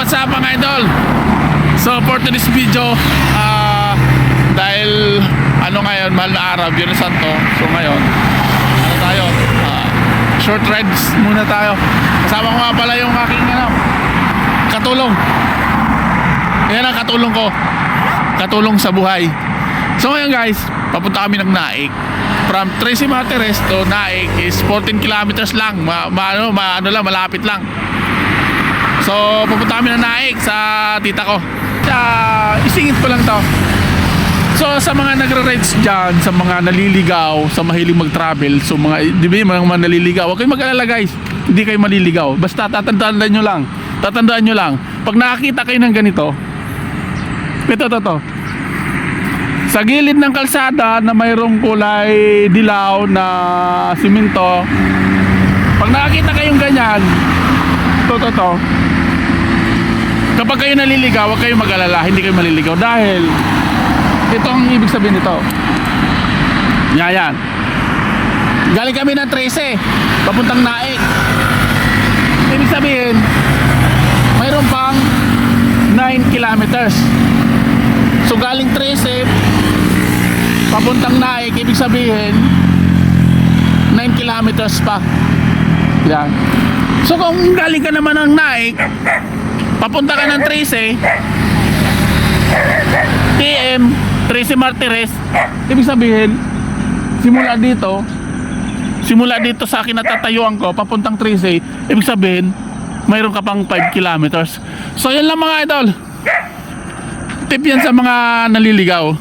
what's up mga idol? So for today's video, dahil ngayon, mahal na araw, Biyernes Santo. So ngayon, tayo? Short rides muna tayo. Kasama ko nga pala yung aking katulong. Yan ang katulong ko. Katulong sa buhay. So ngayon guys, papunta kami ng Naik. From Tracy Martires to Naik is 14 kilometers lang. Malapit lang. So pupunta kami ng Naik sa tita ko. Isingit ko lang to. So sa mga nagra-rides dyan, sa mga naliligaw, sa mahiling mag-travel, so di ba mga naliligaw, huwag kayong mag-alala guys, hindi kayo maliligaw. Basta tatandaan nyo lang, pag nakakita kayo ng ganito, ito, sa gilid ng kalsada na mayroong kulay dilaw na simento, pag nakakita kayong ganyan, ito, kapag kayo naliligaw, huwag kayong mag-alala, hindi kayo maliligaw dahil ito ang ibig sabihin nito. Yan. Galing kami ng 13 papuntang Naik. Ibig sabihin mayroon pang 9 kilometers. So galing 13 papuntang Naik, ibig sabihin 9 kilometers pa. Yan. So kung galing ka naman ng Naik, papunta ka ng 13 PM, Tracy Martires, ibig sabihin simula dito sa kinatatayuan ko papuntang 13, ibig sabihin mayroon ka pang 5 kilometers. So yan lang mga idol, tip yan sa mga naliligaw.